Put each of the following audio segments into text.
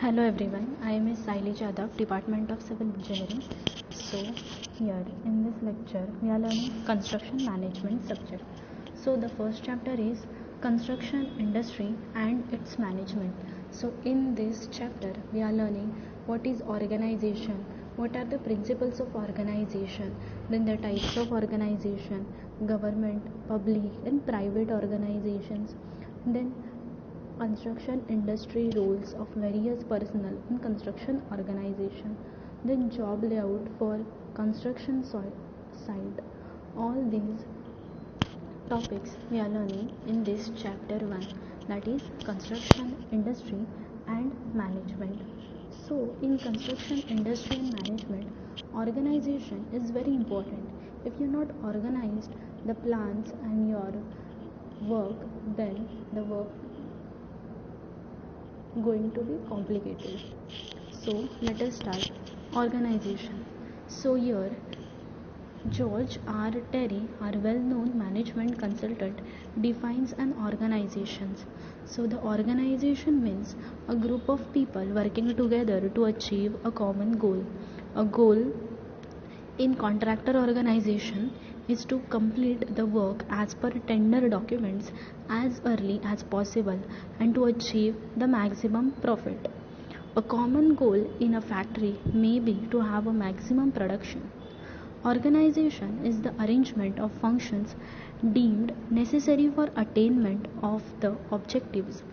Hello everyone, I am Ms. Saili Jadhav, Department of Civil Engineering. So here in this lecture we are learning construction management subject. So the first chapter is construction industry and its management. So in this chapter we are learning what is organization, what are the principles of organization, then the types of organization, government, public and private organizations, then construction industry roles of various personnel in construction organization, then job layout for construction site. All these topics we are learning in this chapter 1, that is construction industry and management. So in construction industry and management, organization is very important. If you're not organized the plans and your work, then the work going to be complicated. So let us start. Organization. So here George R. Terry, our well-known management consultant, defines an organization. So the organization means a group of people working together to achieve a common goal. A goal in contractor organization is to complete the work as per tender documents as early as possible and to achieve the maximum profit. A common goal in a factory may be to have a maximum production. Organization is the arrangement of functions deemed necessary for attainment of the objectives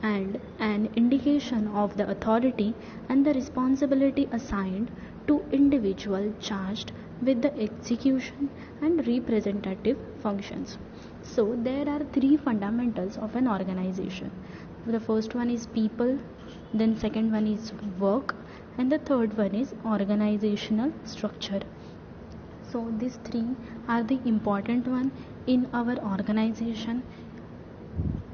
and an indication of the authority and the responsibility assigned to individual charged with the execution and representative functions. So there are three fundamentals of an organization. The first one is people, then second one is work, and the third one is organizational structure. So these three are the important one in our organization.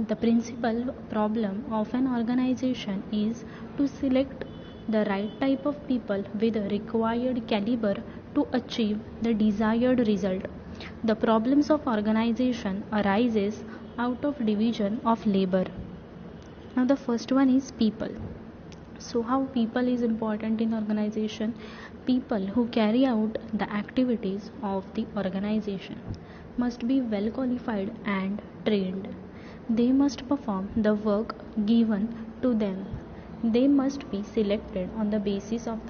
The principal problem of an organization is to select the right type of people with a required caliber to achieve the desired result. The problems of organization arises out of division of labor. Now the first one is people. So how people is important in organization? People who carry out the activities of the organization must be well qualified and trained. They must perform the work given to them. They must be selected on the basis of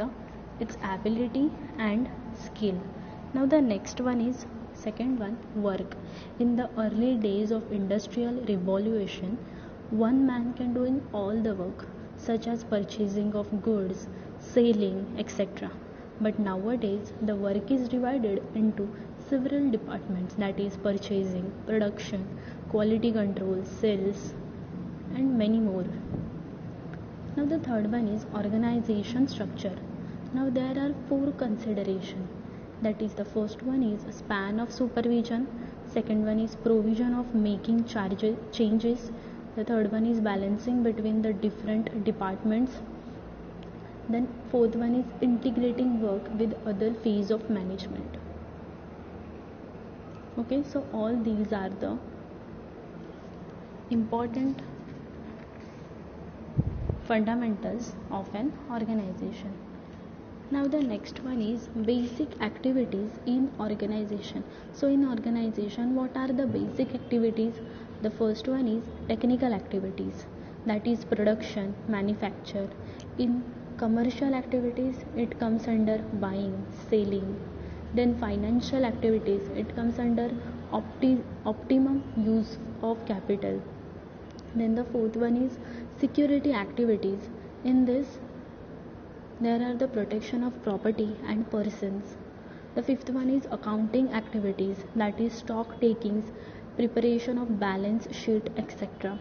its ability and skill. Now the next one is second one, work. In the early days of industrial revolution, one man can do all the work such as purchasing of goods, selling, etc. But nowadays the work is divided into several departments, that is purchasing, production, quality control, sales and many more. Now the third one is organization structure. Now there are four considerations. That is the first one is span of supervision, second one is provision of making changes, the third one is balancing between the different departments, then fourth one is integrating work with other phases of management. Okay, so all these are the important fundamentals of an organization. Now the next one is basic activities in organization. So in organization, what are the basic activities? The first one is technical activities, that is production, manufacture. In commercial activities, it comes under buying, selling. Then financial activities, it comes under optimum use of capital. Then the fourth one is security activities. In this there are the protection of property and persons. The fifth one is accounting activities, that is stock takings, preparation of balance sheet, etc.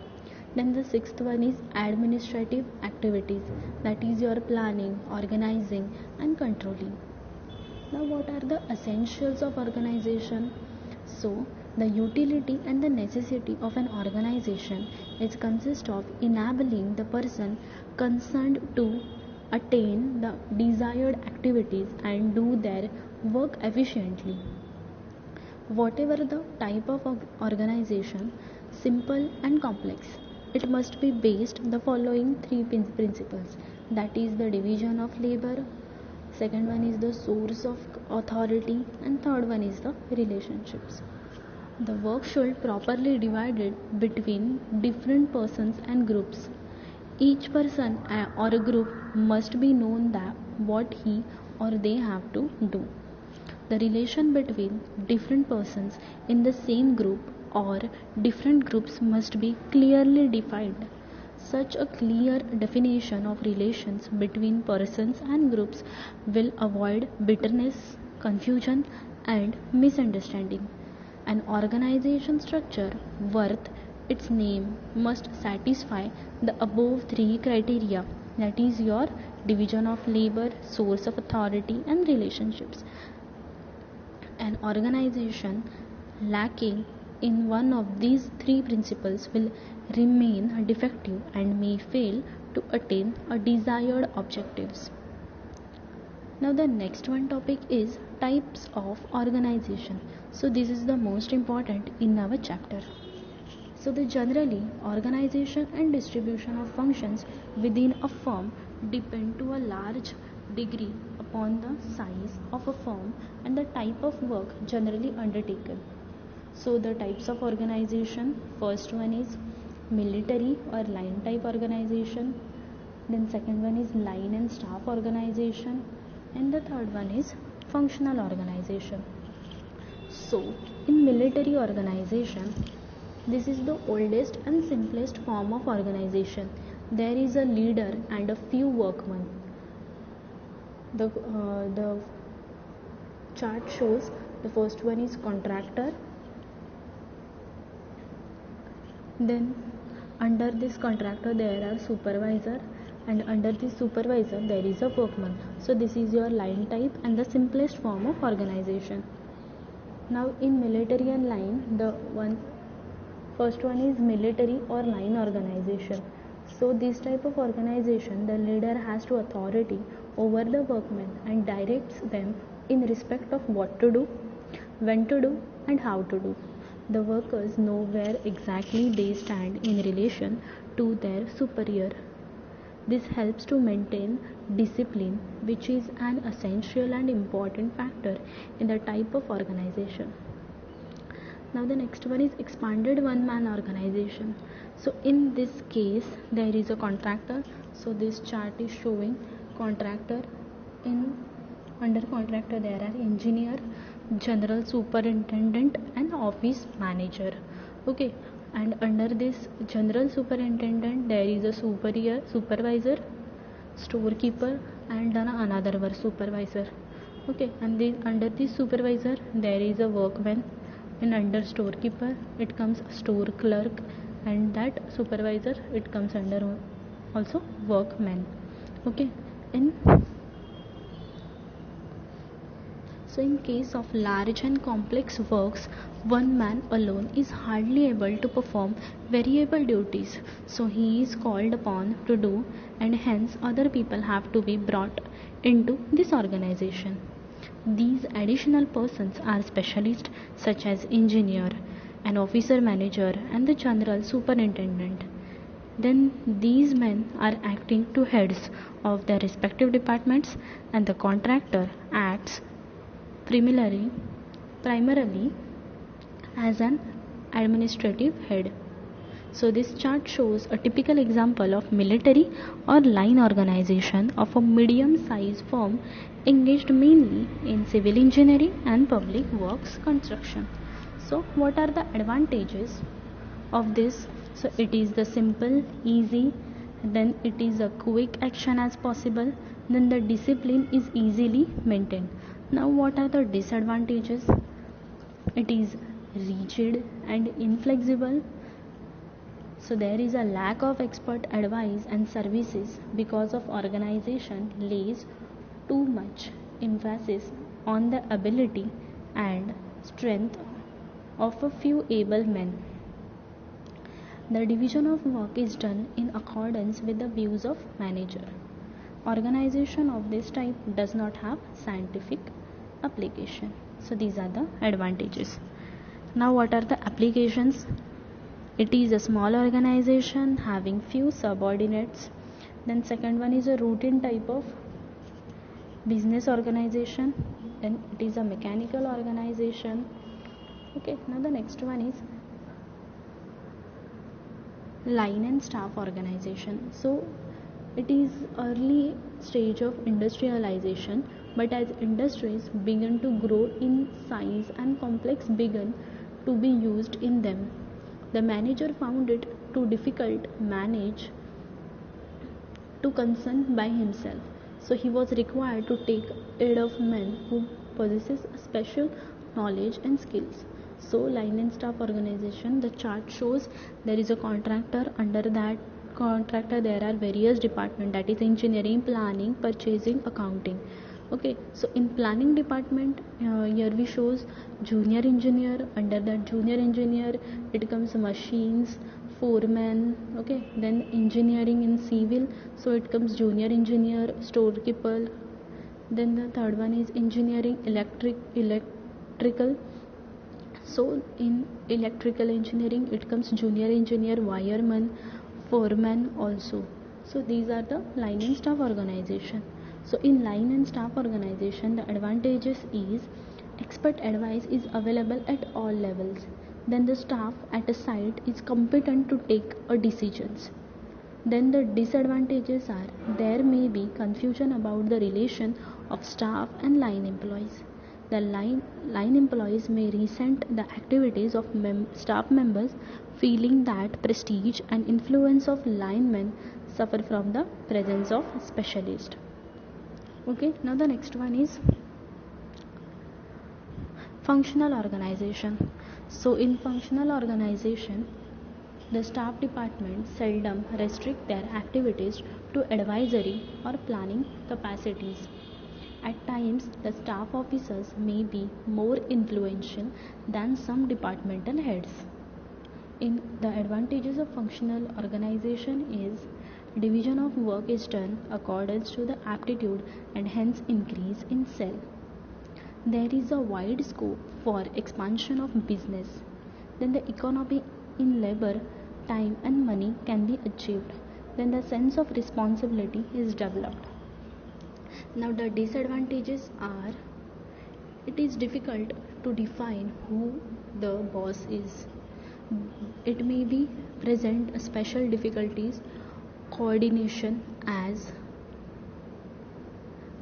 Then the sixth one is administrative activities, that is your planning, organizing and controlling. Now what are the essentials of organization? So the utility and the necessity of an organization is consist of enabling the person concerned to attain the desired activities and do their work efficiently. Whatever the type of organization, simple and complex, it must be based the following three principles, that is the division of labor. Second one is the source of authority, and third one is the relationships. The work should properly divided between different persons and groups. Each person or a group must be known that what he or they have to do. The relation between different persons in the same group or different groups must be clearly defined. Such a clear definition of relations between persons and groups will avoid bitterness, confusion, and misunderstanding. An organization structure worth its name must satisfy the above three criteria, that is, your division of labor, source of authority, and relationships. An organization lacking in one of these three principles will remain defective and may fail to attain a desired objectives. Now the next one topic is types of organization. So this is the most important in our chapter. So the generally organization and distribution of functions within a firm depend to a large degree upon the size of a firm and the type of work generally undertaken. So the types of organization, first one is military or line type organization, then second one is line and staff organization, and the third one is functional organization. So in military organization, this is the oldest and simplest form of organization. There is a leader and a few workmen. The chart shows the first one is contractor. Then under this contractor there are supervisor, and under this supervisor there is a workman. So this is your line type and the simplest form of organization. Now in military and line, the first one is military or line organization. So this type of organization, the leader has to authority over the workmen and directs them in respect of what to do, when to do, and how to do. The workers know where exactly they stand in relation to their superior. This helps to maintain discipline, which is an essential and important factor in the type of organization. Now the next one is expanded one-man organization. So in this case there is a contractor. So this chart is showing contractor. Under contractor there are engineer, general superintendent, and office manager. Okay, and under this general superintendent there is a supervisor, storekeeper, and then another supervisor. Okay, and under this supervisor there is a workman, and under storekeeper it comes store clerk, and that supervisor it comes under also workman. Okay, so in case of large and complex works, one man alone is hardly able to perform variable duties, so he is called upon to do, and hence other people have to be brought into this organization. These additional persons are specialists such as engineer, an officer manager, and the general superintendent. Then these men are acting to heads of their respective departments, and the contractor acts primarily as an administrative head. So this chart shows a typical example of military or line organization of a medium-sized firm engaged mainly in civil engineering and public works construction. So what are the advantages of this? So it is the simple, easy, then it is a quick action as possible, then the discipline is easily maintained. Now what are the disadvantages? It is rigid and inflexible. So there is a lack of expert advice and services because of organization lays too much emphasis on the ability and strength of a few able men. The division of work is done in accordance with the views of manager. Organization of this type does not have scientific application. So these are the advantages. Now what are the applications? It is a small organization having few subordinates. Then second one is a routine type of business organization, then it is a mechanical organization. Okay, now the next one is line and staff organization. So it is early stage of industrialization, but as industries began to grow in size and complex began to be used in them, the manager found it too difficult manage to concern by himself. So he was required to take aid of men who possesses special knowledge and skills. So line and staff organization, the chart shows there is a contractor. Under that contractor there are various departments, that is engineering, planning, purchasing, accounting. Okay, so in planning department, here we shows junior engineer. Under that junior engineer it comes machines, foreman. Okay, then engineering in civil, so it comes junior engineer, storekeeper. Then the third one is engineering electrical, so in electrical engineering it comes junior engineer, wireman, foreman also. So these are the line and staff organization. So in line and staff organization, the advantages is expert advice is available at all levels. Then the staff at a site is competent to take a decisions. Then the disadvantages are there may be confusion about the relation of staff and line employees. The line employees may resent the activities of staff members, feeling that prestige and influence of linemen suffer from the presence of specialists. Okay, now the next one is functional organization. So in functional organization, the staff departments seldom restrict their activities to advisory or planning capacities. At times, the staff officers may be more influential than some departmental heads. In the advantages of functional organization is division of work is done according to the aptitude and hence increase in sale. There is a wide scope for expansion of business. Then the economy in labor, time and money can be achieved. Then the sense of responsibility is developed. Now the disadvantages are it is difficult to define who the boss is. It may be present special difficulties coordination, as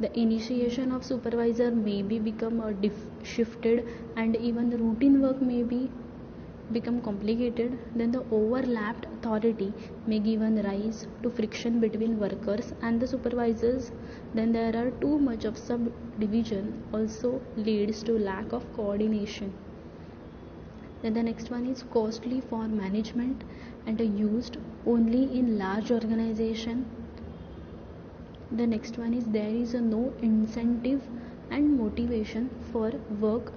the initiation of supervisor may be become shifted, and even the routine work may be become complicated. Then the overlapped authority may give rise to friction between workers and the supervisors. Then there are too much of subdivision also leads to lack of coordination. Then the next one is costly for management and used only in large organization. The next one is there is no incentive and motivation for work.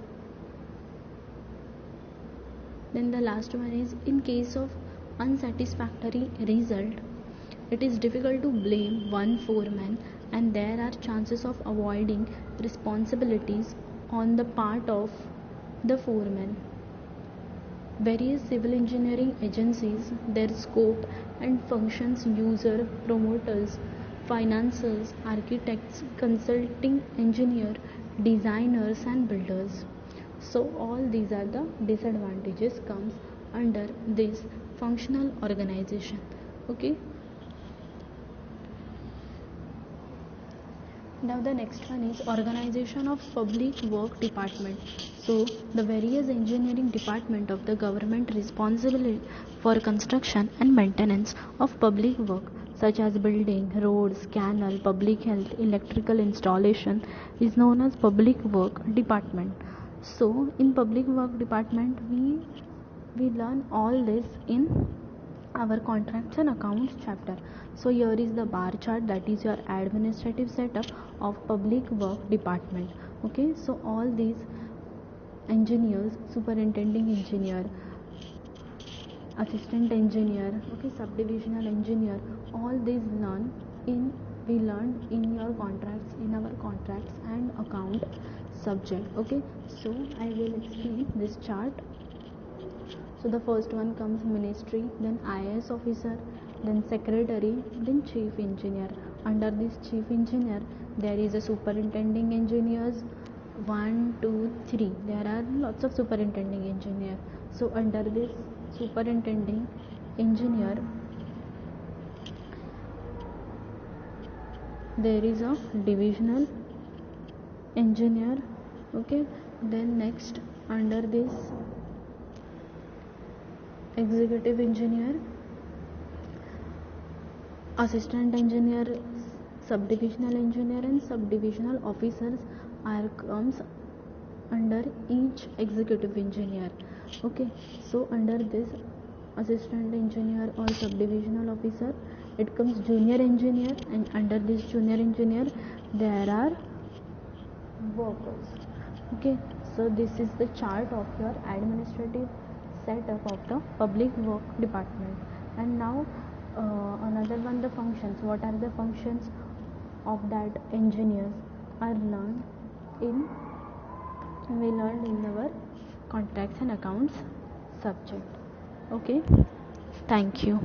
Then the last one is in case of unsatisfactory result, it is difficult to blame one foreman and there are chances of avoiding responsibilities on the part of the foreman. Various civil engineering agencies, their scope and functions, user, promoters, financiers, architects, consulting engineer, designers and builders. So all these are the disadvantages comes under this functional organization. Okay, now the next one is organization of public work department. So the various engineering department of the government responsible for construction and maintenance of public work such as building, roads, canal, public health, electrical installation is known as public work department. So in public work department we learn all this in our contracts and accounts chapter. So here is the bar chart, that is your administrative setup of public work department. Okay, so all these engineers, superintending engineer, assistant engineer, okay, subdivisional engineer, all these we learned in your contracts, in our contracts and account subject. Okay, so I will explain this chart. So the first one comes ministry, then IAS officer, then secretary, then chief engineer. Under this chief engineer there is a superintending engineers, 1 2 3. There are lots of superintending engineer. So under this superintending engineer there is a divisional engineer. Okay, then next under this executive engineer, assistant engineer, subdivisional engineer and subdivisional officers are comes under each executive engineer. Okay, so under this assistant engineer or subdivisional officer it comes junior engineer, and under this junior engineer there are workers. Okay, so this is the chart of your administrative setup of the public work department. And now another one, the functions. What are the functions of that engineers are learned in our contracts and accounts subject. Okay, thank you.